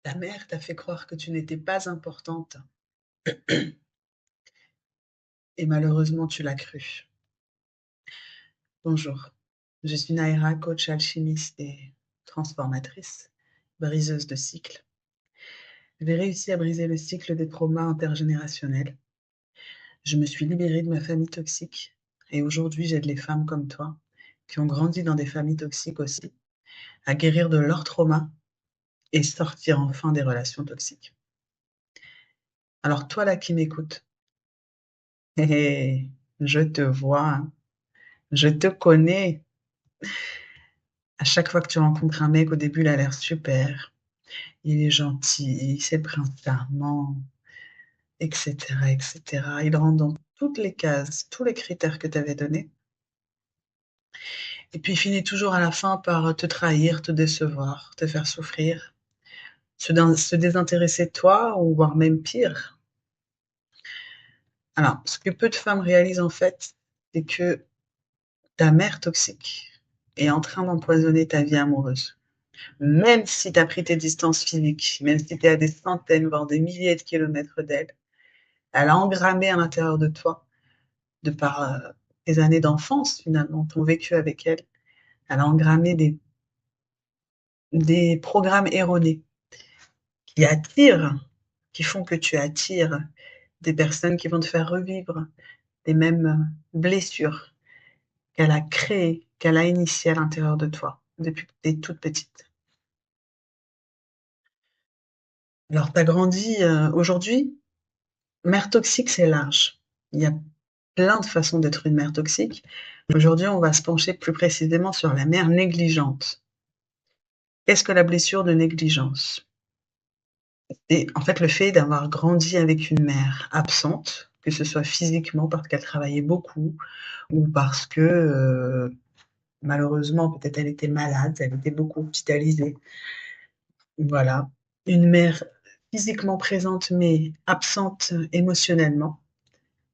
Ta mère t'a fait croire que tu n'étais pas importante et malheureusement tu l'as cru. Bonjour, je suis Naïra, coach alchimiste et transformatrice, briseuse de cycles. J'ai réussi à briser le cycle des traumas intergénérationnels. Je me suis libérée de ma famille toxique et aujourd'hui j'aide les femmes comme toi, qui ont grandi dans des familles toxiques aussi, à guérir de leurs traumas et sortir enfin des relations toxiques. Alors toi là qui m'écoutes, hé hé, je te vois, je te connais. À chaque fois que tu rencontres un mec, au début, il a l'air super, il est gentil, c'est le prince charmant, et cetera, et cetera. Il rentre dans toutes les cases, tous les critères que tu avais donnés et puis il finit toujours à la fin par te trahir, te décevoir, te faire souffrir, se désintéresser de toi ou voire même pire. Alors, ce que peu de femmes réalisent en fait, c'est que ta mère toxique est en train d'empoisonner ta vie amoureuse. Même si tu as pris tes distances physiques, même si tu es à des centaines, voire des milliers de kilomètres d'elle, elle a engrammé à l'intérieur de toi, de par tes années d'enfance finalement, ton vécu avec elle, elle a engrammé des programmes erronés qui attirent, qui font que tu attires des personnes qui vont te faire revivre les mêmes blessures qu'elle a créées, qu'elle a initiées à l'intérieur de toi depuis que tu es toute petite. Alors tu as grandi, aujourd'hui, mère toxique, c'est large. Il y a plein de façons d'être une mère toxique. Aujourd'hui, on va se pencher plus précisément sur la mère négligente. Qu'est-ce que la blessure de négligence? C'est en fait le fait d'avoir grandi avec une mère absente, que ce soit physiquement parce qu'elle travaillait beaucoup ou parce que, malheureusement, peut-être elle était malade, elle était beaucoup hospitalisée. Voilà. Une mère physiquement présente mais absente émotionnellement.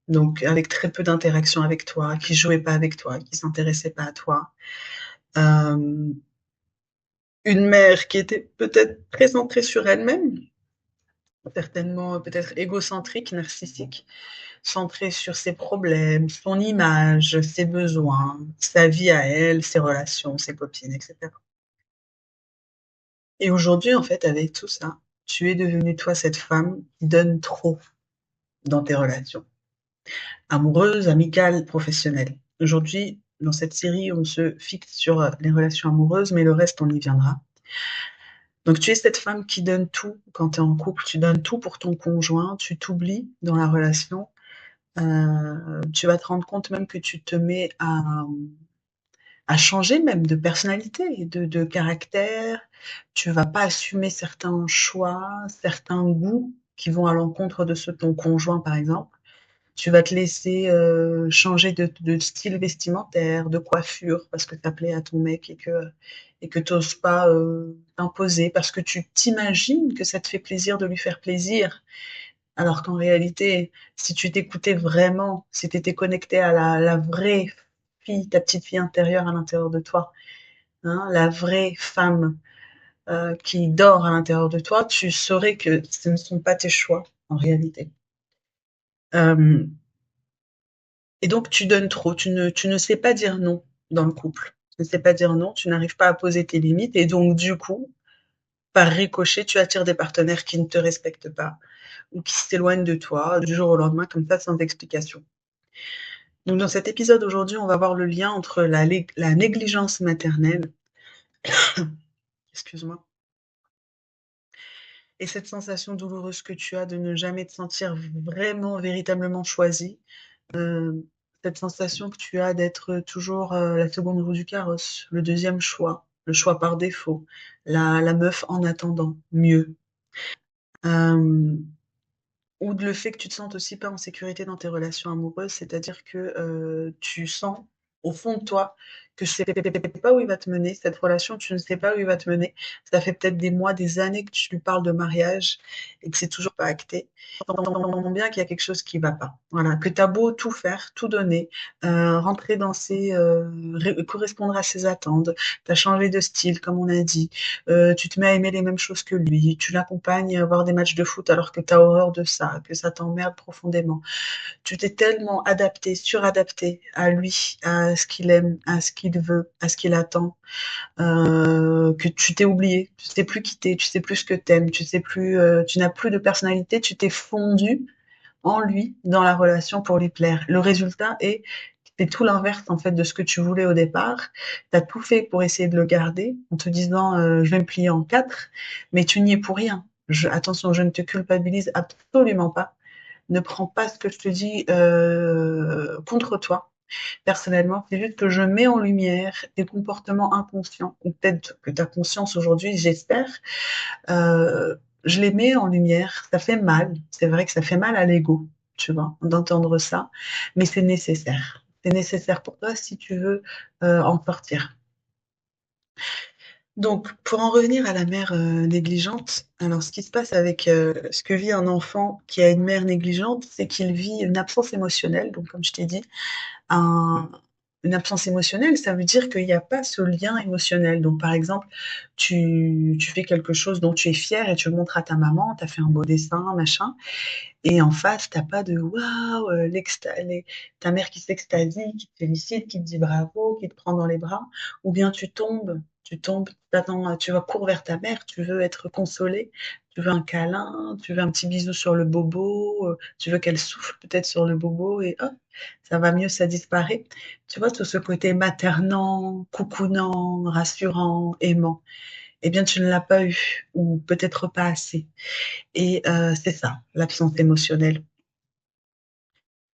Donc avec très peu d'interaction avec toi, qui jouait pas avec toi, qui s'intéressait pas à toi. Hem, une mère qui était peut-être très centrée sur elle-même, certainement peut-être égocentrique, narcissique, centrée sur ses problèmes, son image, ses besoins, sa vie à elle, ses relations, ses copines et cetera. Et aujourd'hui, en fait, avec tout ça, tu es devenue toi cette femme qui donne trop dans tes relations. Amoureuse, amicale, professionnelle. Aujourd'hui, dans cette série, on se fixe sur les relations amoureuses, mais le reste, on y viendra. Donc, tu es cette femme qui donne tout quand tu es en couple, tu donnes tout pour ton conjoint, tu t'oublies dans la relation. Tu vas te rendre compte même que tu te mets à changer même de personnalité, de caractère. Tu vas pas assumer certains choix, certains goûts qui vont à l'encontre de ceux de ton conjoint, par exemple. Tu vas te laisser changer de style vestimentaire, de coiffure, parce que ça plaît à ton mec et que tu n'oses pas t'imposer, parce que tu t'imagines que ça te fait plaisir de lui faire plaisir. Alors qu'en réalité, si tu t'écoutais vraiment, si tu étais connecté à la vraie fille, ta petite fille intérieure à l'intérieur de toi, hein, la vraie femme qui dort à l'intérieur de toi, tu saurais que ce ne sont pas tes choix en réalité. Euh, Et donc tu donnes trop, tu ne sais pas dire non dans le couple. Tu ne sais pas dire non, tu n'arrives pas à poser tes limites et donc du coup, par ricochet, tu attires des partenaires qui ne te respectent pas ou qui s'éloignent de toi du jour au lendemain comme ça sans explication. Donc dans cet épisode aujourd'hui, on va voir le lien entre la négligence maternelle, excuse-moi, et cette sensation douloureuse que tu as de ne jamais te sentir vraiment, véritablement choisie. Heu, cette sensation que tu as d'être toujours, la seconde roue du carrosse, le deuxième choix, le choix par défaut, la meuf en attendant mieux. Hem, ou le fait que tu te sentes aussi pas en sécurité dans tes relations amoureuses, c'est-à-dire que, tu sens au fond de toi que je sais pas où il va te mener, cette relation, tu ne sais pas où il va te mener. Ça fait peut-être des mois, des années que tu lui parles de mariage et que c'est toujours pas acté. T'entends bien qu'il y a quelque chose qui va pas. Voilà, que t'as beau tout faire, tout donner, rentrer dans correspondre à ses attentes. T'as changé de style, comme on a dit. Tu te mets à aimer les mêmes choses que lui. Tu l'accompagnes à voir des matchs de foot alors que t'as horreur de ça, que ça t'emmerde profondément. Tu t'es tellement adapté, suradapté à lui, à ce qu'il aime, à ce qu'il veut, à ce qu'il attend, que tu t'es oublié. Tu sais plus qui t'es, tu sais plus ce que t'aimes, tu sais plus, tu n'as plus de personnalité, tu t'es fondu en lui dans la relation pour lui plaire. Le résultat est c'est tout l'inverse en fait de ce que tu voulais au départ. Tu as tout fait pour essayer de le garder en te disant je vais me plier en quatre, mais tu n'y es pour rien. Attention, je ne te culpabilise absolument pas. Ne prends pas ce que je te dis contre toi. Personnellement, c'est juste que je mets en lumière des comportements inconscients, ou peut-être que tu as conscience aujourd'hui, j'espère. Euh, je les mets en lumière. Ça fait mal. C'est vrai que ça fait mal à l'ego, tu vois, d'entendre ça, mais c'est nécessaire. C'est nécessaire pour toi si tu veux en sortir. Donc, pour en revenir à la mère négligente, alors ce qui se passe avec ce que vit un enfant qui a une mère négligente, c'est qu'il vit une absence émotionnelle. Donc, comme je t'ai dit, un une absence émotionnelle, ça veut dire qu'il y a pas ce lien émotionnel. Donc, par exemple, tu fais quelque chose dont tu es fier et tu le montres à ta maman, tu as fait un beau dessin, machin, et en face, tu pas de waouh, ta mère qui s'extasie, qui te félicite, qui te dit bravo, qui te prend dans les bras, ou bien tu tombes, t'attends, tu vas cours vers ta mère, tu veux être consolée, tu veux un câlin, tu veux un petit bisou sur le bobo, tu veux qu'elle souffle peut-être sur le bobo et hop, ça va mieux, ça disparaît. Tu vois, tout ce côté maternant, coucounant, rassurant, aimant, eh bien, tu ne l'as pas eu, ou peut-être pas assez. Et c'est ça, l'absence émotionnelle.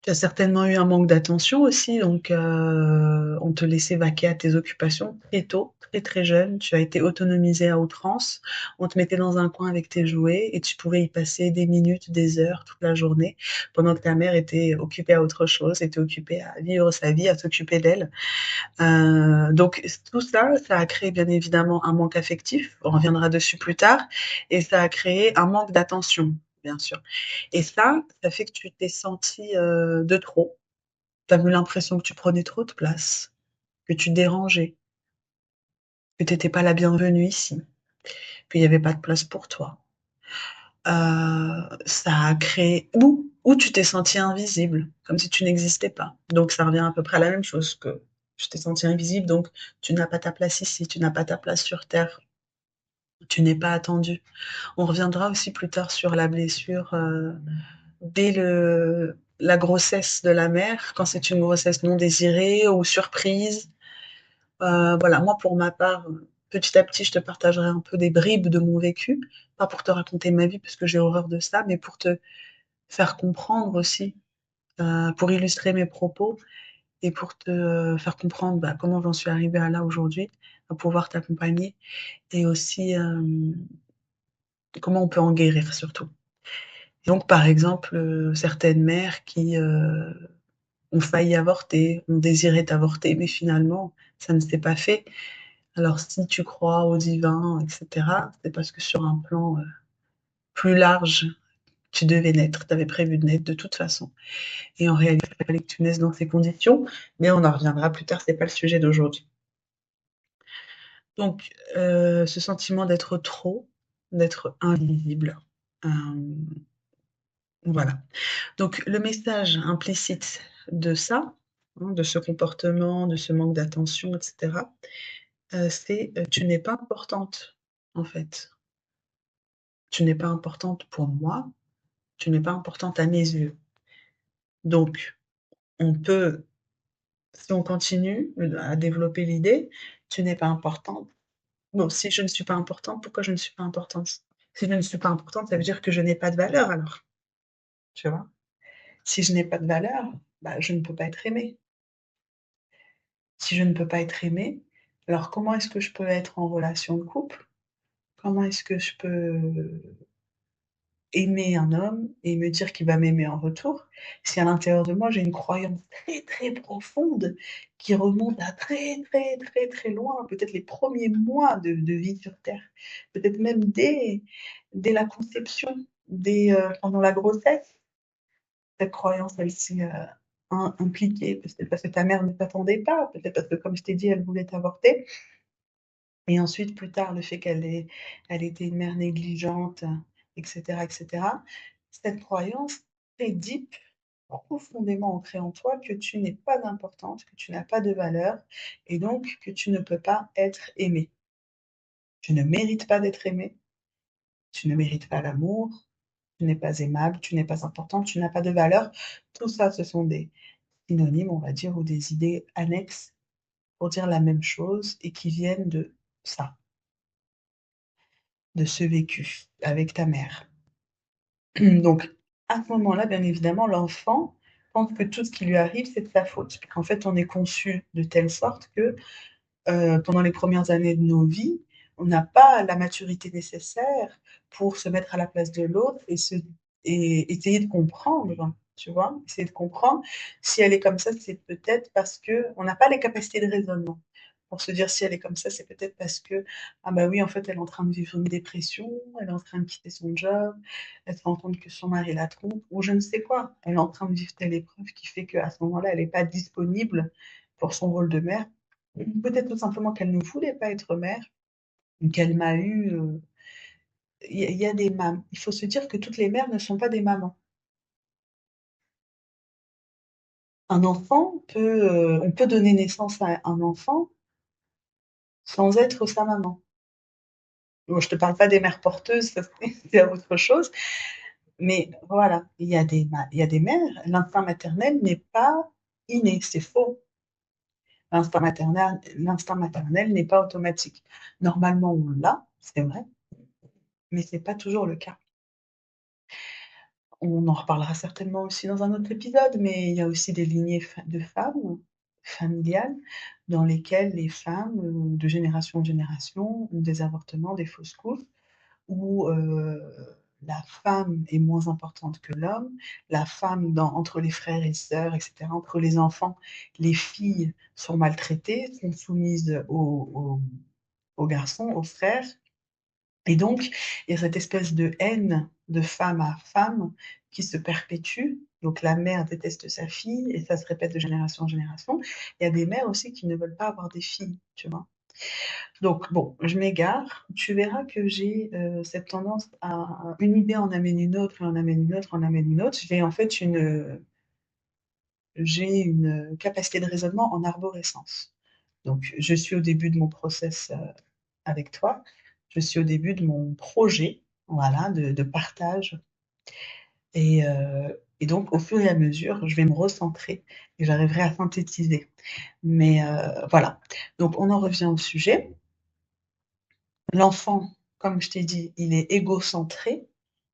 Tu as certainement eu un manque d'attention aussi, donc on te laissait vaquer à tes occupations très tôt, très très jeune. Tu as été autonomisé à outrance. On te mettait dans un coin avec tes jouets et tu pouvais y passer des minutes, des heures, toute la journée, pendant que ta mère était occupée à autre chose, était occupée à vivre sa vie, à s'occuper d'elle. Donc tout ça, ça a créé bien évidemment un manque affectif. On reviendra dessus plus tard, et ça a créé un manque d'attention, bien sûr. Et ça fait que tu t'es senti de trop. Tu as eu l'impression que tu prenais trop de place, que tu dérangeais, que tu n'étais pas la bienvenue ici, qu'il n'y avait pas de place pour toi. Ça a créé ou tu t'es senti invisible, comme si tu n'existais pas. Donc ça revient à peu près à la même chose que tu t'es senti invisible, donc tu n'as pas ta place ici, tu n'as pas ta place sur terre, tu n'es pas attendu. On reviendra aussi plus tard sur la blessure dès la grossesse de la mère, quand c'est une grossesse non désirée ou surprise. Voilà, moi pour ma part, petit à petit, je te partagerai un peu des bribes de mon vécu, pas pour te raconter ma vie parce que j'ai horreur de ça, mais pour te faire comprendre aussi, pour illustrer mes propos et pour te faire comprendre bah, comment j'en suis arrivée à là aujourd'hui, à pouvoir t'accompagner et aussi comment on peut en guérir surtout. Donc par exemple, certaines mères qui ont failli avorter, ont désiré avorter, mais finalement ça ne s'est pas fait. Alors si tu crois au divin, etc., c'est parce que sur un plan plus large, tu devais naître, tu avais prévu de naître de toute façon. Et en réalité, il fallait que tu naisses dans ces conditions, mais on en reviendra plus tard, c'est pas le sujet d'aujourd'hui. Donc, ce sentiment d'être trop, d'être invisible, euh, voilà. Donc, le message implicite de ça, hein, de ce comportement, de ce manque d'attention, etc., c'est tu n'es pas importante, en fait. Tu n'es pas importante pour moi, tu n'es pas importante à mes yeux. Donc, on peut, si on continue à développer l'idée, tu n'es pas importante. Bon, si je ne suis pas importante, pourquoi je ne suis pas importante? Si je ne suis pas importante, ça veut dire que je n'ai pas de valeur alors, tu vois? Si je n'ai pas de valeur, bah, je ne peux pas être aimée. Si je ne peux pas être aimée, alors comment est-ce que je peux être en relation de couple? Comment est-ce que je peux aimer un homme et me dire qu'il va m'aimer en retour, si à l'intérieur de moi j'ai une croyance très, très profonde qui remonte à très, très, très, très loin, peut-être les premiers mois de vie sur terre, peut-être même dès la conception, pendant la grossesse, cette croyance elle s'est, impliquée, peut-être parce que ta mère ne t'attendait pas, peut-être parce que comme je t'ai dit, elle voulait t'avorter et ensuite plus tard le fait elle était une mère négligente et cetera. Cette croyance très deep, profondément ancrée en toi que tu n'es pas importante, que tu n'as pas de valeur et donc que tu ne peux pas être aimée. Tu ne mérites pas d'être aimée, tu ne mérites pas l'amour, tu n'es pas aimable, tu n'es pas importante, tu n'as pas de valeur. Tout ça, ce sont des synonymes, on va dire, ou des idées annexes pour dire la même chose et qui viennent de ça, de ce vécu avec ta mère. Donc, à ce moment-là, bien évidemment, l'enfant pense que tout ce qui lui arrive, c'est de sa faute. En fait, on est conçu de telle sorte que pendant les premières années de nos vies, on n'a pas la maturité nécessaire pour se mettre à la place de l'autre et essayer de comprendre, tu vois, essayer de comprendre si elle est comme ça, c'est peut-être parce que on n'a pas les capacités de raisonnement. Pour se dire si elle est comme ça, c'est peut-être parce que ah bah oui, en fait, elle est en train de vivre une dépression, elle est en train de quitter son job, elle se rend compte que son mari la trompe, ou je ne sais quoi. Elle est en train de vivre telle épreuve qui fait qu'à ce moment-là, elle n'est pas disponible pour son rôle de mère. Peut-être tout simplement qu'elle ne voulait pas être mère, qu'elle m'a eu. Il y a des mamans. Il faut se dire que toutes les mères ne sont pas des mamans. On peut donner naissance à un enfant sans être sa maman. Bon, je te parle pas des mères porteuses, ça, c'est autre chose. Mais voilà, il y a des mères, l'instinct maternel n'est pas inné, c'est faux. L'instinct maternel n'est pas automatique. Normalement, on l'a, c'est vrai, mais c'est pas toujours le cas. On en reparlera certainement aussi dans un autre épisode, mais il y a aussi des lignées de femmes familiales dans lesquelles les femmes, de génération en génération, ont des avortements, des fausses couches, où la femme est moins importante que l'homme, la femme entre les frères et sœurs, etc., entre les enfants, les filles sont maltraitées, sont soumises aux garçons, aux frères, et donc, il y a cette espèce de haine de femme à femme qui se perpétue. Donc la mère déteste sa fille et ça se répète de génération en génération. Il y a des mères aussi qui ne veulent pas avoir des filles, tu vois. Donc bon, je m'égare. Tu verras que j'ai cette tendance à une idée en amène une autre, et en amène une autre, en amène une autre. J'ai une capacité de raisonnement en arborescence. Donc je suis au début de mon process avec toi. Je suis au début de mon projet, voilà, de partage. Et donc, au fur et à mesure, je vais me recentrer et j'arriverai à synthétiser. Mais voilà. Donc, on en revient au sujet. L'enfant, comme je t'ai dit, il est égocentré.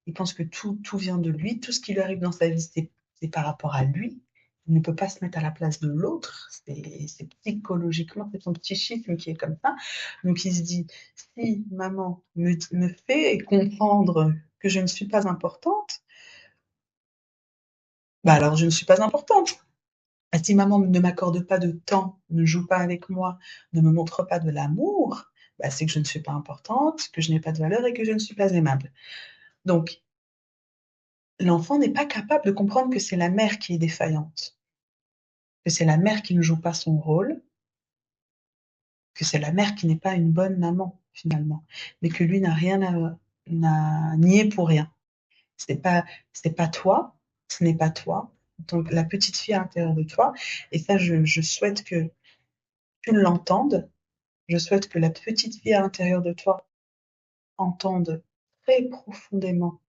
Il pense que tout vient de lui. Tout ce qui lui arrive dans sa vie, c'est par rapport à lui. Il ne peut pas se mettre à la place de l'autre. C'est psychologiquement, c'est son psychisme qui est comme ça. Donc il se dit, si maman me fait comprendre que je ne suis pas importante, bah alors je ne suis pas importante. Et si maman ne m'accorde pas de temps, ne joue pas avec moi, ne me montre pas de l'amour, bah c'est que je ne suis pas importante, que je n'ai pas de valeur et que je ne suis pas aimable. Donc, l'enfant n'est pas capable de comprendre que c'est la mère qui est défaillante, que c'est la mère qui ne joue pas son rôle, que c'est la mère qui n'est pas une bonne maman, finalement, mais que lui n'a rien n'a nié pour rien. C'est pas, c'est pas toi, ce n'est pas toi, donc la petite fille à l'intérieur de toi, et ça, je souhaite que tu l'entendes, je souhaite que la petite fille à l'intérieur de toi entende très profondément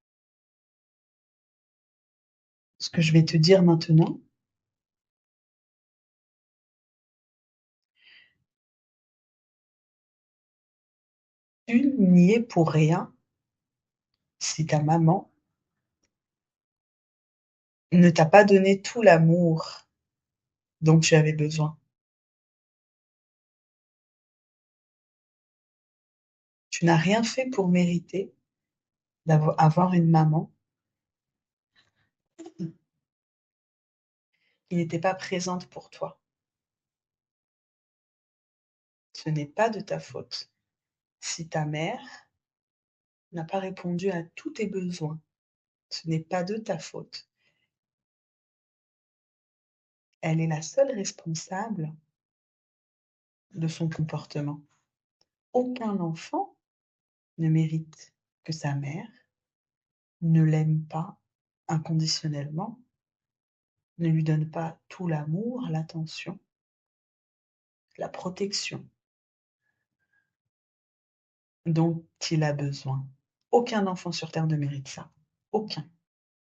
ce que je vais te dire maintenant. Tu n'y es pour rien si ta maman ne t'a pas donné tout l'amour dont tu avais besoin. Tu n'as rien fait pour mériter d'avoir avoir une maman qui n'était pas présente pour toi. Ce n'est pas de ta faute. Si ta mère n'a pas répondu à tous tes besoins, ce n'est pas de ta faute. Elle est la seule responsable de son comportement. Aucun enfant ne mérite que sa mère ne l'aime pas inconditionnellement, ne lui donne pas tout l'amour, l'attention, la protection dont il a besoin. Aucun enfant sur terre ne mérite ça. Aucun.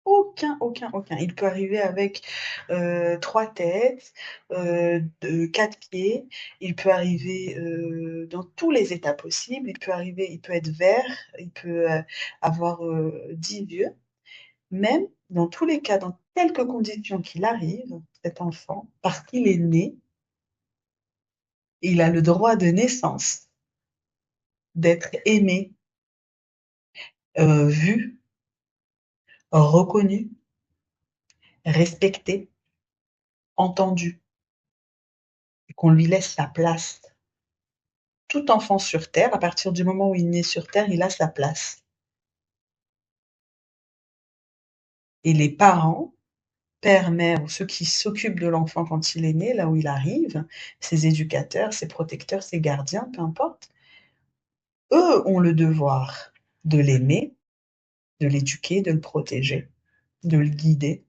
Aucun, aucun, aucun. Il peut arriver avec 3 têtes, 4 pieds, il peut arriver dans tous les états possibles, il peut être vert, il peut avoir 10 yeux. Même dans tous les cas, dans quelque conditions qu'il arrive, cet enfant, parce qu'il est né, il a le droit de naissance d'être aimé, vu, reconnu, respecté, entendu, et qu'on lui laisse sa place. Tout enfant sur terre, à partir du moment où il naît sur terre, il a sa place. Et les parents, père, mère ou ceux qui s'occupent de l'enfant quand il est né, là où il arrive, ses éducateurs, ses protecteurs, ses gardiens, peu importe, eux ont le devoir de l'aimer, de l'éduquer, de le protéger, de le guider,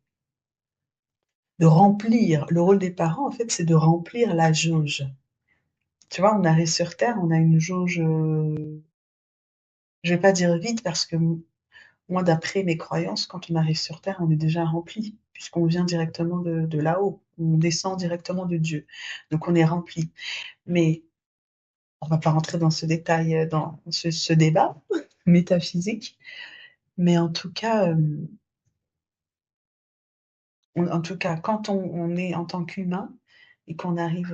de remplir. Le rôle des parents, en fait, c'est de remplir la jauge. Tu vois, on arrive sur terre, on a une jauge, je vais pas dire vide parce que moi, d'après mes croyances, quand on arrive sur terre, on est déjà rempli, puisqu'on vient directement de là-haut. On descend directement de Dieu. Donc on est rempli. Mais on va pas rentrer dans ce détail, dans ce débat métaphysique. Mais en tout cas, quand on est en tant qu'humain et qu'on arrive,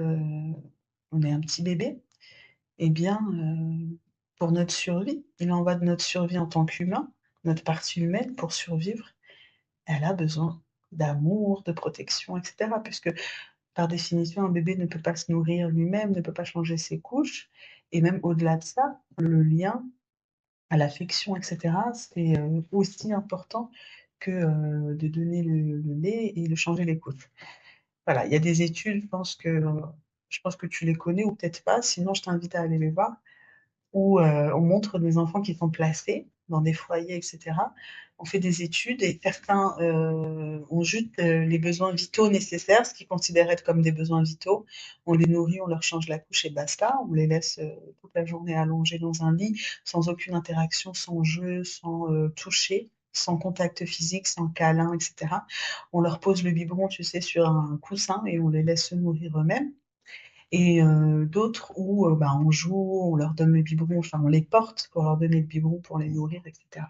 on est un petit bébé, eh bien, pour notre survie, il en va de notre survie en tant qu'humain, notre partie humaine pour survivre, elle a besoin d'amour, de protection, et cetera. Puisque par définition, un bébé ne peut pas se nourrir lui-même, ne peut pas changer ses couches. Et même au-delà de ça, le lien à l'affection, et cetera, c'est aussi important que de donner le lait et de changer les couches. Voilà, il y a des études, je pense que tu les connais ou peut-être pas, sinon je t'invite à aller les voir où on montre des enfants qui sont placés dans des foyers, etc. On fait des études et certains ont juste les besoins vitaux nécessaires, ce qu'ils considèrent être comme des besoins vitaux. On les nourrit, on leur change la couche et basta. On les laisse toute la journée allongés dans un lit, sans aucune interaction, sans jeu, sans toucher, sans contact physique, sans câlin, etc. On leur pose le biberon, tu sais, sur un coussin et on les laisse se nourrir eux-mêmes et d'autres où bah, on joue, on leur donne le biberon, enfin on les porte pour leur donner le biberon pour les nourrir, etc.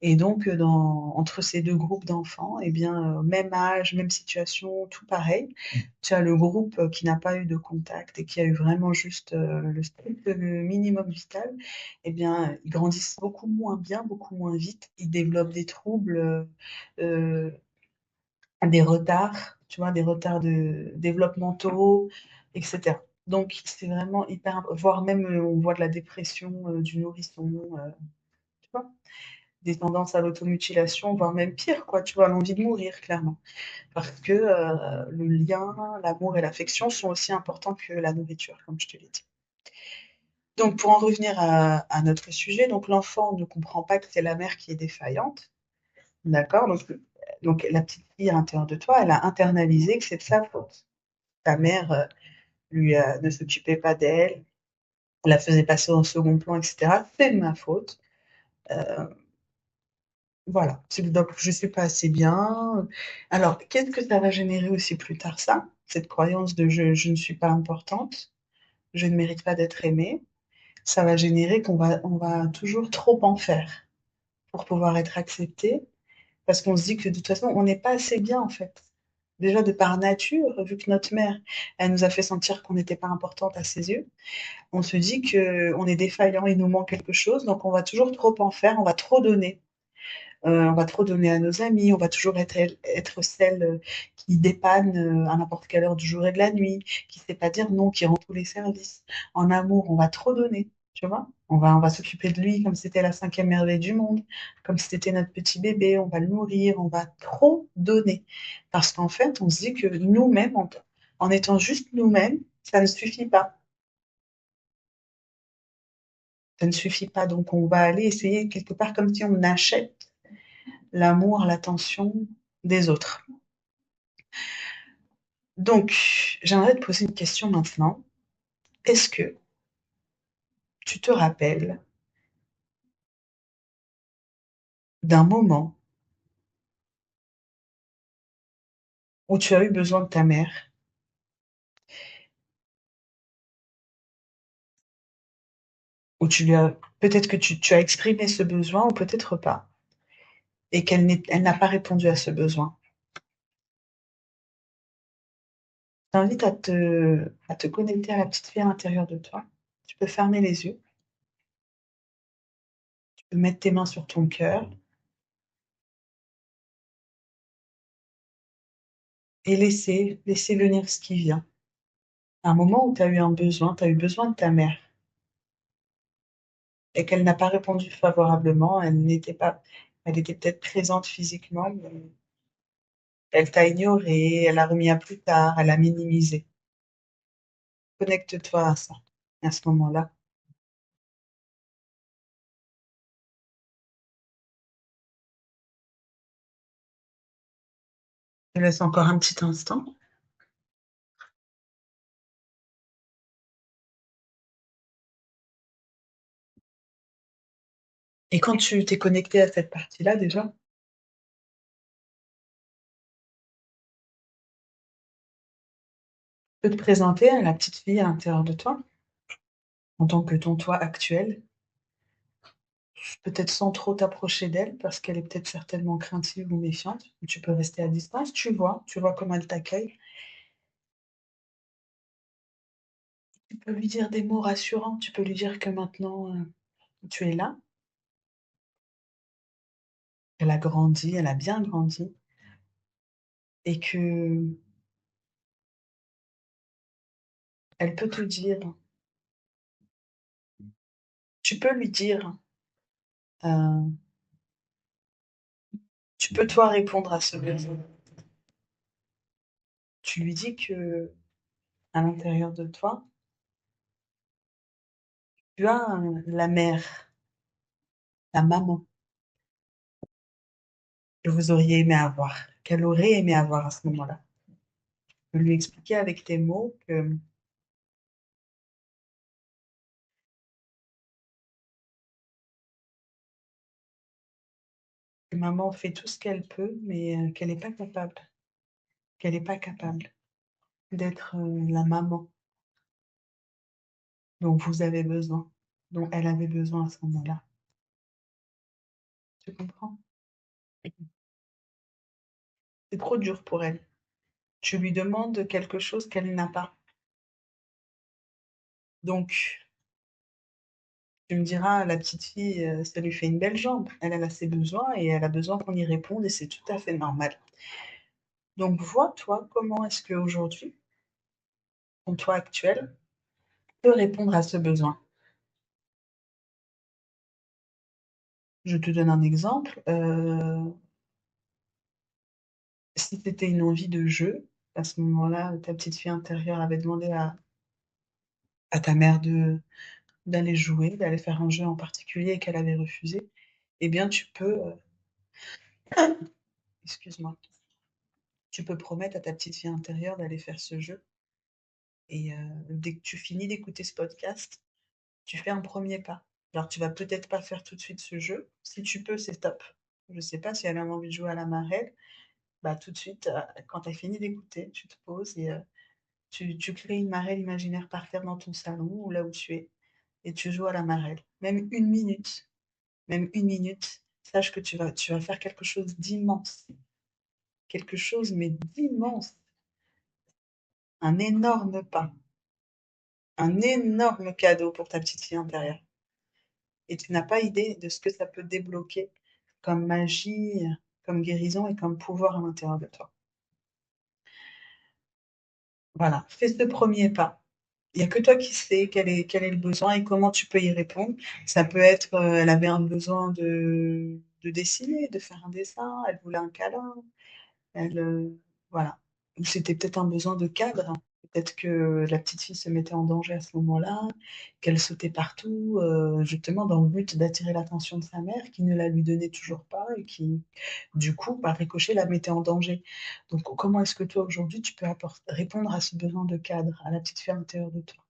Et donc entre ces deux groupes d'enfants, eh bien même âge, même situation, tout pareil. Tu as le groupe qui n'a pas eu de contact et qui a eu vraiment juste le strict minimum vital, eh bien ils grandissent beaucoup moins bien, beaucoup moins vite, ils développent des troubles, euh, des retards, tu vois, des retards de développementaux, etc. Donc, c'est vraiment hyper, voire même, on voit de la dépression du nourrisson, tu vois, des tendances à l'automutilation, voire même pire, quoi, tu vois, l'envie de mourir, clairement. Parce que le lien, l'amour et l'affection sont aussi importants que la nourriture, comme je te l'ai dit. Donc, pour en revenir à notre sujet, donc l'enfant ne comprend pas que c'est la mère qui est défaillante, d'accord? Donc, la petite fille à l'intérieur de toi, elle a internalisé que c'est de sa faute. Ta mère ne s'occupait pas d'elle, la faisait passer au second plan, etc. C'est de ma faute. Euh, voilà. Donc, je ne suis pas assez bien. Alors, qu'est-ce que ça va générer aussi plus tard, ça? Cette croyance de je ne suis pas importante, je ne mérite pas d'être aimée. Ça va générer on va toujours trop en faire pour pouvoir être accepté, parce qu'on se dit que de toute façon, on n'est pas assez bien, en fait. Déjà, de par nature, vu que notre mère, elle nous a fait sentir qu'on n'était pas importante à ses yeux, on se dit qu'on est défaillant, il nous manque quelque chose, donc on va toujours trop en faire, on va trop donner. On va trop donner à nos amis, on va toujours être celle qui dépanne à n'importe quelle heure du jour et de la nuit, qui sait pas dire non, qui rend tous les services. En amour, on va trop donner, tu vois. On va s'occuper de lui comme si c'était la cinquième merveille du monde, comme si c'était notre petit bébé, on va le nourrir, on va trop donner. Parce qu'en fait, on se dit que nous-mêmes, en étant juste nous-mêmes, ça ne suffit pas. Ça ne suffit pas. Donc, on va aller essayer quelque part comme si on achète l'amour, l'attention des autres. Donc, j'aimerais te poser une question maintenant. Est-ce que tu te rappelles d'un moment où tu as eu besoin de ta mère, où tu lui as, peut-être que tu as exprimé ce besoin ou peut-être pas, et elle n'a pas répondu à ce besoin. Je t'invite à te connecter à la petite fille à l'intérieur de toi. Tu peux fermer les yeux, tu peux mettre tes mains sur ton cœur et laisser venir ce qui vient. À un moment où tu as eu un besoin, tu as eu besoin de ta mère et qu'elle n'a pas répondu favorablement, elle était peut-être présente physiquement, mais elle t'a ignoré, elle a remis à plus tard, elle a minimisé. Connecte-toi à ça, à ce moment-là. Je te laisse encore un petit instant. Et quand tu t'es connecté à cette partie-là, déjà, tu peux te présenter à la petite fille à l'intérieur de toi, en tant que ton toi actuel, peut-être sans trop t'approcher d'elle, parce qu'elle est peut-être certainement craintive ou méfiante. Tu peux rester à distance, tu vois comment elle t'accueille. Tu peux lui dire des mots rassurants, tu peux lui dire que maintenant, tu es là, elle a grandi, elle a bien grandi, et que elle peut te dire, tu peux lui dire, euh, tu peux toi répondre à ce besoin. Tu lui dis que à l'intérieur de toi, tu as la mère, la maman que vous auriez aimé avoir, qu'elle aurait aimé avoir à ce moment-là. Tu peux lui expliquer avec tes mots que maman fait tout ce qu'elle peut, mais qu'elle n'est pas capable d'être la maman dont vous avez besoin, dont elle avait besoin à ce moment-là. Tu comprends? C'est trop dur pour elle. Tu lui demandes quelque chose qu'elle n'a pas. Donc, tu me diras, la petite fille, ça lui fait une belle jambe. Elle a ses besoins et elle a besoin qu'on y réponde et c'est tout à fait normal. Donc, vois, toi, comment est-ce qu'aujourd'hui, ton toi actuel, peut répondre à ce besoin. Je te donne un exemple. Si c'était une envie de jeu, à ce moment-là, ta petite fille intérieure avait demandé à ta mère d'aller jouer, d'aller faire un jeu en particulier et qu'elle avait refusé, eh bien, excuse-moi, tu peux promettre à ta petite fille intérieure d'aller faire ce jeu. Et dès que tu finis d'écouter ce podcast, tu fais un premier pas. Alors, tu vas peut-être pas faire tout de suite ce jeu. Si tu peux, c'est top. Je sais pas si elle a envie de jouer à la marelle, bah tout de suite, quand tu as fini d'écouter, tu te poses et tu crées une marelle imaginaire par terre dans ton salon ou là où tu es et tu joues à la marelle. Même une minute, sache que tu vas faire quelque chose d'immense. Quelque chose, mais d'immense. Un énorme pas. Un énorme cadeau pour ta petite fille intérieure. Et tu n'as pas idée de ce que ça peut débloquer comme magie, comme guérison et comme pouvoir à l'intérieur de toi. Voilà, fais ce premier pas. Il y a que toi qui sais quel est le besoin et comment tu peux y répondre. Ça peut être, elle avait un besoin de dessiner, de faire un dessin, elle voulait un câlin, elle, voilà. Ou c'était peut-être un besoin de cadre. Peut-être que la petite fille se mettait en danger à ce moment-là, qu'elle sautait partout, justement dans le but d'attirer l'attention de sa mère qui ne la lui donnait toujours pas et qui, du coup, par ricochet, la mettait en danger. Donc comment est-ce que toi, aujourd'hui, tu peux répondre à ce besoin de cadre, à la petite fille à l'intérieur de toi?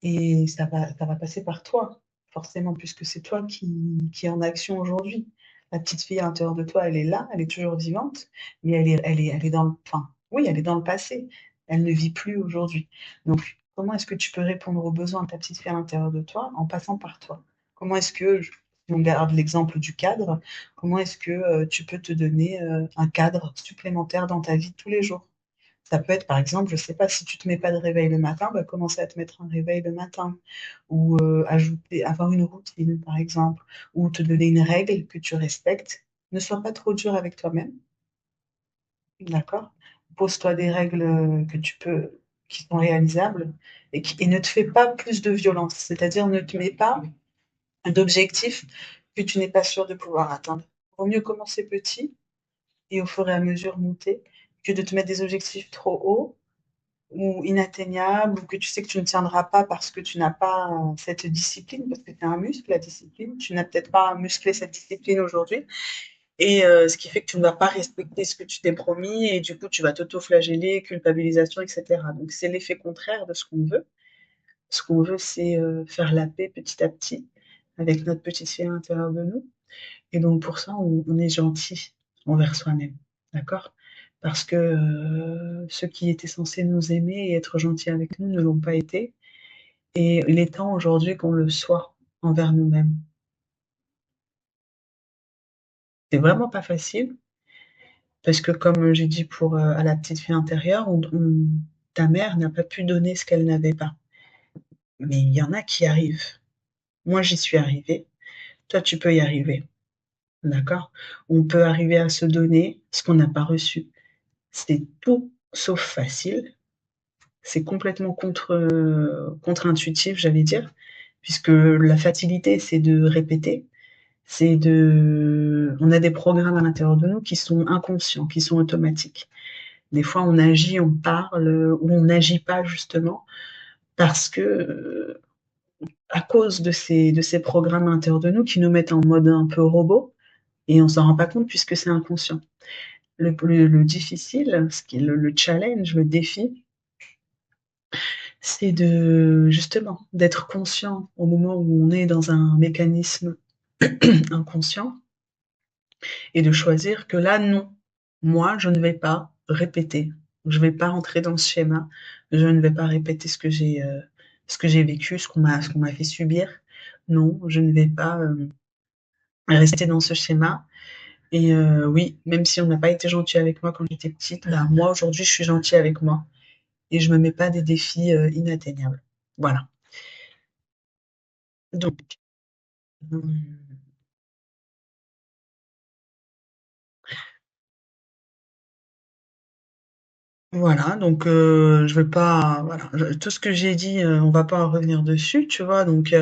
Et ça va passer par toi, forcément, puisque c'est toi qui est en action aujourd'hui. La petite fille à l'intérieur de toi, elle est là, elle est toujours vivante, mais elle est dans le, enfin, oui, elle est dans le passé. Elle ne vit plus aujourd'hui. Donc, comment est-ce que tu peux répondre aux besoins de ta petite fille à l'intérieur de toi en passant par toi? Comment est-ce que, si on garde l'exemple du cadre, comment est-ce que tu peux te donner un cadre supplémentaire dans ta vie de tous les jours? Ça peut être, par exemple, je sais pas, si tu te mets pas de réveil le matin, bah, commencer à te mettre un réveil le matin ou ajouter avoir une routine, par exemple, ou te donner une règle que tu respectes. Ne sois pas trop dur avec toi-même, d'accord? Pose-toi des règles que tu peux, qui sont réalisables et ne te fais pas plus de violence. C'est-à-dire, ne te mets pas d'objectifs que tu n'es pas sûr de pouvoir atteindre. Vaut mieux commencer petit et au fur et à mesure monter que de te mettre des objectifs trop hauts ou inatteignable, ou que tu sais que tu ne tiendras pas parce que tu n'as pas cette discipline, parce que c'est un muscle, la discipline. Tu n'as peut-être pas musclé cette discipline aujourd'hui. Et ce qui fait que tu ne vas pas respecter ce que tu t'es promis et du coup, tu vas t'auto-flageller, culpabilisation, etc. Donc, c'est l'effet contraire de ce qu'on veut. Ce qu'on veut, c'est faire la paix petit à petit avec notre petite fille à l'intérieur de nous. Et donc pour ça, on est gentil envers soi-même, d'accord? Parce que ceux qui étaient censés nous aimer et être gentils avec nous ne l'ont pas été. Et il est temps aujourd'hui qu'on le soit envers nous-mêmes. C'est vraiment pas facile, parce que comme j'ai dit pour à la petite fille intérieure, ta mère n'a pas pu donner ce qu'elle n'avait pas. Mais il y en a qui arrivent. Moi, j'y suis arrivée. Toi, tu peux y arriver, d'accord? On peut arriver à se donner ce qu'on n'a pas reçu. C'est tout sauf facile. C'est complètement contre-intuitif, j'allais dire, puisque la facilité, c'est de répéter. On a des programmes à l'intérieur de nous qui sont inconscients, qui sont automatiques. Des fois, on agit, on parle, ou on n'agit pas justement parce que, à cause de ces programmes à l'intérieur de nous qui nous mettent en mode un peu robot, et on s'en rend pas compte puisque c'est inconscient. Le difficile, ce qui est le challenge, le défi, c'est de justement d'être conscient au moment où on est dans un mécanisme inconscient et de choisir que là, non, moi, je ne vais pas répéter. Je ne vais pas rentrer dans ce schéma. Je ne vais pas répéter ce que j'ai vécu, ce qu'on m'a fait subir. Non, je ne vais pas rester dans ce schéma. Et oui, même si on n'a pas été gentil avec moi quand j'étais petite, bah, moi aujourd'hui, je suis gentille avec moi et je me mets pas des défis inatteignables. Voilà. Donc, mmh, voilà, donc je vais pas voilà, tout ce que j'ai dit, on va pas en revenir dessus, tu vois? Donc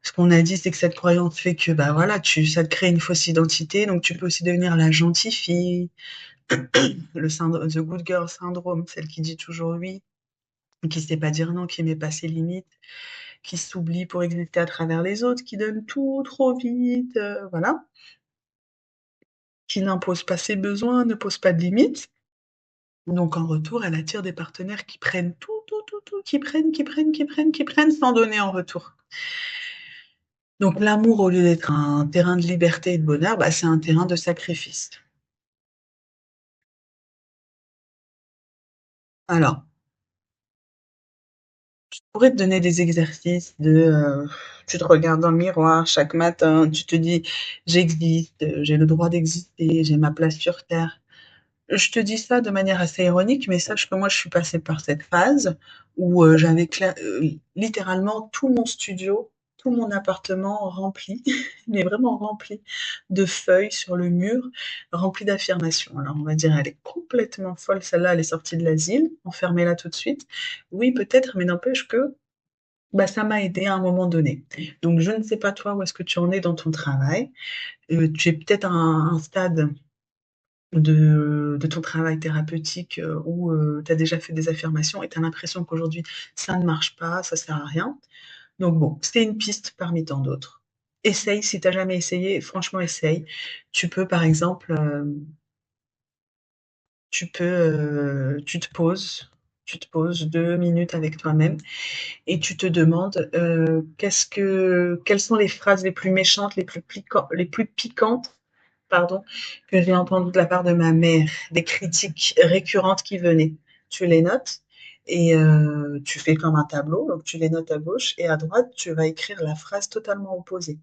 ce qu'on a dit, c'est que cette croyance fait que, bah, voilà, ça te crée une fausse identité, donc tu peux aussi devenir la gentille fille, the good girl syndrome, celle qui dit toujours oui, qui sait pas dire non, qui met pas ses limites, qui s'oublie pour exister à travers les autres, qui donne tout trop vite, voilà, qui n'impose pas ses besoins, ne pose pas de limites. Donc en retour, elle attire des partenaires qui prennent tout, tout, tout, tout, qui prennent, qui prennent, qui prennent, qui prennent sans donner en retour. Donc l'amour, au lieu d'être un terrain de liberté et de bonheur, bah, c'est un terrain de sacrifice. Alors, je pourrais te donner des exercices tu te regardes dans le miroir chaque matin, tu te dis: «J'existe, j'ai le droit d'exister, j'ai ma place sur terre». Je te dis ça de manière assez ironique, mais sache que moi, je suis passée par cette phase où, j'avais littéralement tout mon studio. tout mon appartement rempli, mais vraiment rempli de feuilles sur le mur, rempli d'affirmations. Alors on va dire, elle est complètement folle celle-là, elle est sortie de l'asile, enfermez-la tout de suite. Oui, peut-être, mais n'empêche que, bah, ça m'a aidée à un moment donné. Donc je ne sais pas toi où est-ce que tu en es dans ton travail. Tu es peut-être à un stade de ton travail thérapeutique, où, tu as déjà fait des affirmations et tu as l'impression qu'aujourd'hui ça ne marche pas, ça sert à rien. Donc bon, c'est une piste parmi tant d'autres. Essaye, si tu as jamais essayé, franchement essaye. Tu peux par exemple, tu te poses 2 minutes avec toi-même et tu te demandes, quelles sont les phrases les plus méchantes, les plus piquantes, pardon, que j'ai entendues de la part de ma mère, des critiques récurrentes qui venaient. Tu les notes et tu fais comme un tableau, donc tu les notes à gauche et à droite, tu vas écrire la phrase totalement opposée.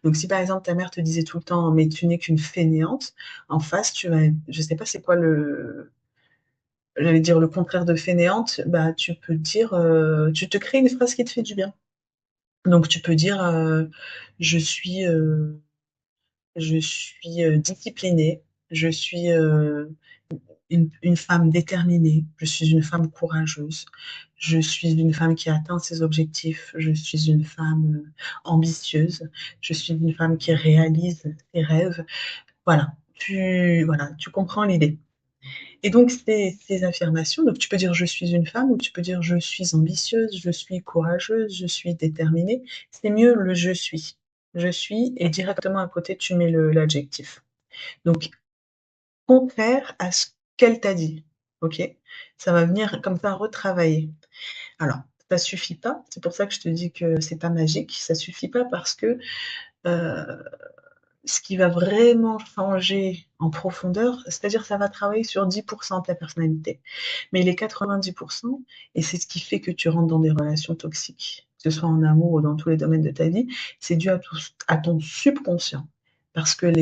Donc si par exemple ta mère te disait tout le temps: «Mais tu n'es qu'une fainéante», en face tu vas je sais pas c'est quoi j'allais dire le contraire de fainéante, bah tu peux dire, tu te crées une phrase qui te fait du bien. Donc tu peux dire, «Je suis, disciplinée, je suis, une femme déterminée, je suis une femme courageuse, je suis une femme qui atteint ses objectifs, je suis une femme, ambitieuse, je suis une femme qui réalise ses rêves». Voilà, tu comprends l'idée. Et donc ces affirmations, donc tu peux dire: «Je suis une femme» ou tu peux dire: «Je suis ambitieuse, je suis courageuse, je suis déterminée». C'est mieux le «je suis». Je suis et directement à côté tu mets l'adjectif. Donc contraire à ce qu'elle t'a dit, OK? Ça va venir comme ça retravailler. Alors, ça suffit pas, c'est pour ça que je te dis que c'est pas magique, ça suffit pas parce que, heu, ce qui va vraiment changer en profondeur, c'est-à-dire ça va travailler sur 10 de ta personnalité. Mais les 90 et c'est ce qui fait que tu rentres dans des relations toxiques, que ce soit en amour ou dans tous les domaines de ta vie, c'est dû à ton subconscient. Parce que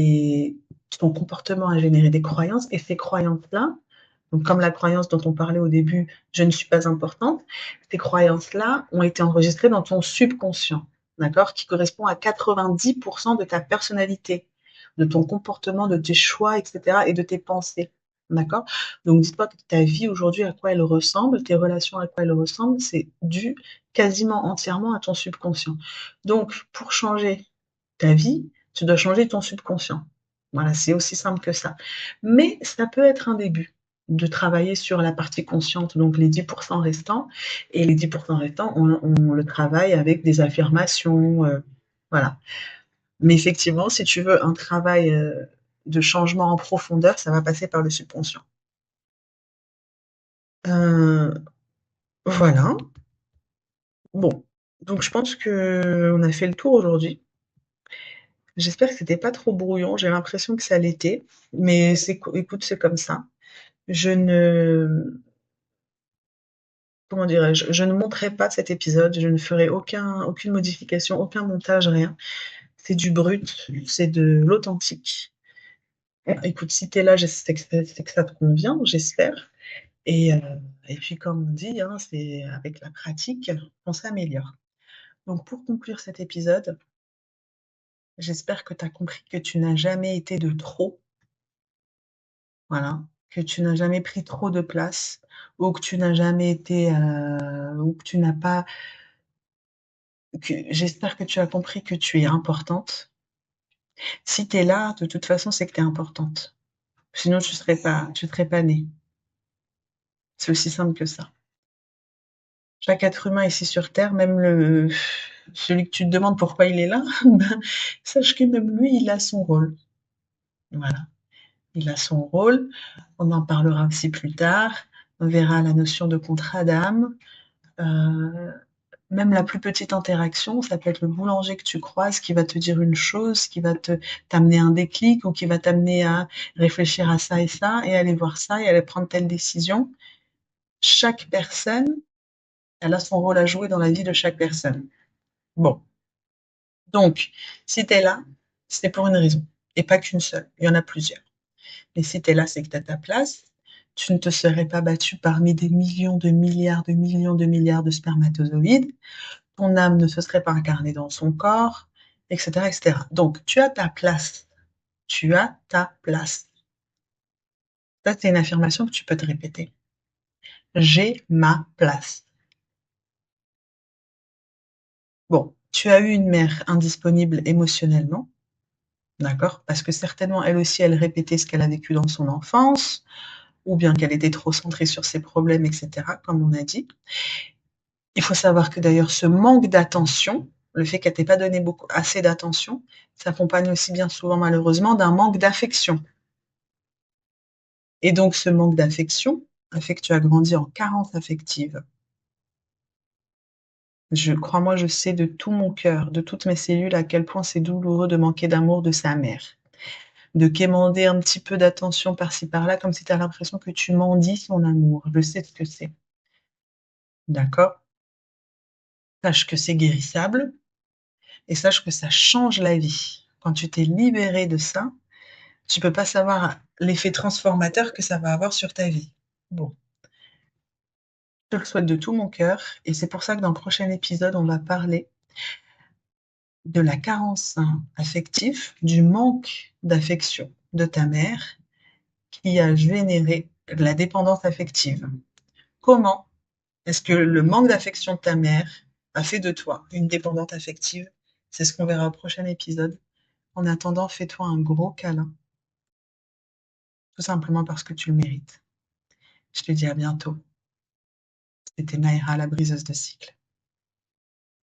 ton comportement a généré des croyances et ces croyances-là, donc comme la croyance dont on parlait au début, je ne suis pas importante, ces croyances-là ont été enregistrées dans ton subconscient, d'accord? Qui correspond à 90 de ta personnalité, de ton comportement, de tes choix, et cetera et de tes pensées, d'accord? Donc dis-toi que ta vie aujourd'hui, à quoi elle ressemble, tes relations à quoi elles ressemblent, c'est dû quasiment entièrement à ton subconscient. Donc pour changer ta vie, tu dois changer ton subconscient. Voilà, c'est aussi simple que ça. Mais ça peut être un début de travailler sur la partie consciente, donc les 10 restants. Et les 10 restants, on le travaille avec des affirmations, voilà. Mais effectivement, si tu veux un travail de changement en profondeur, ça va passer par le subconscient. Euh, voilà. Bon. Donc je pense que on a fait le tour aujourd'hui. J'espère que c'était pas trop brouillon. J'ai l'impression que ça l'était, mais écoute, c'est comme ça. Je ne, comment dirais-je, je ne monterai pas cet épisode. Je ne ferai aucune modification, aucun montage, rien. C'est du brut, c'est de l'authentique. Écoute, si t'es là, c'est que ça te convient, j'espère. Et, euh, et puis, comme on dit, hein, c'est avec la pratique qu'on s'améliore. Donc, pour conclure cet épisode, j'espère que tu as compris que tu n'as jamais été de trop, voilà, que tu n'as jamais pris trop de place, ou que tu n'as jamais été, ou que tu n'as pas, j'espère que tu as compris que tu es importante. Si tu es là, de toute façon, c'est que tu es importante. Sinon, tu serais pas née. C'est aussi simple que ça. Chaque être humain ici sur Terre, même celui que tu te demandes pourquoi il est là, ben, sache que même lui, il a son rôle. Voilà. Il a son rôle. On en parlera aussi plus tard. On verra la notion de contrat d'âme. Euh, Même la plus petite interaction, ça peut être le boulanger que tu croises qui va te dire une chose, qui va t'amener un déclic ou qui va t'amener à réfléchir à ça et aller voir ça et aller prendre telle décision. Chaque personne, elle a son rôle à jouer dans la vie de chaque personne. Bon. Donc, si tu es là, c'est pour une raison et pas qu'une seule. Il y en a plusieurs. Mais si tu es là, c'est que tu as ta place. Tu ne te serais pas battu parmi des millions de milliards de millions de milliards de spermatozoïdes. ton âme ne se serait pas incarnée dans son corps, etc., etc. Donc, tu as ta place. Tu as ta place. Ça, c'est une affirmation que tu peux te répéter. J'ai ma place. Bon, tu as eu une mère indisponible émotionnellement, d'accord? Parce que certainement, elle aussi, elle répétait ce qu'elle a vécu dans son enfance, ou bien qu'elle était trop centrée sur ses problèmes, etc., comme on a dit. Il faut savoir que d'ailleurs, ce manque d'attention, le fait qu'elle t'ait pas donné assez d'attention, s'accompagne aussi bien souvent, malheureusement, d'un manque d'affection. Et donc, ce manque d'affection a fait que tu as grandi en carence affective. Crois-moi, je sais de tout mon cœur, de toutes mes cellules, à quel point c'est douloureux de manquer d'amour de sa mère. De quémander un petit peu d'attention par-ci par-là, comme si tu as l'impression que tu mendies son amour. Je sais ce que c'est. D'accord? Sache que c'est guérissable et sache que ça change la vie. Quand tu t'es libéré de ça, tu peux pas savoir l'effet transformateur que ça va avoir sur ta vie. Bon, je te le souhaite de tout mon cœur et c'est pour ça que dans le prochain épisode, on va parler de la carence affective, du manque d'affection de ta mère qui a généré la dépendance affective. Comment est-ce que le manque d'affection de ta mère a fait de toi une dépendante affective? C'est ce qu'on verra au prochain épisode. En attendant, fais-toi un gros câlin, tout simplement parce que tu le mérites. Je te dis à bientôt. C'était Naïra, la briseuse de cycle.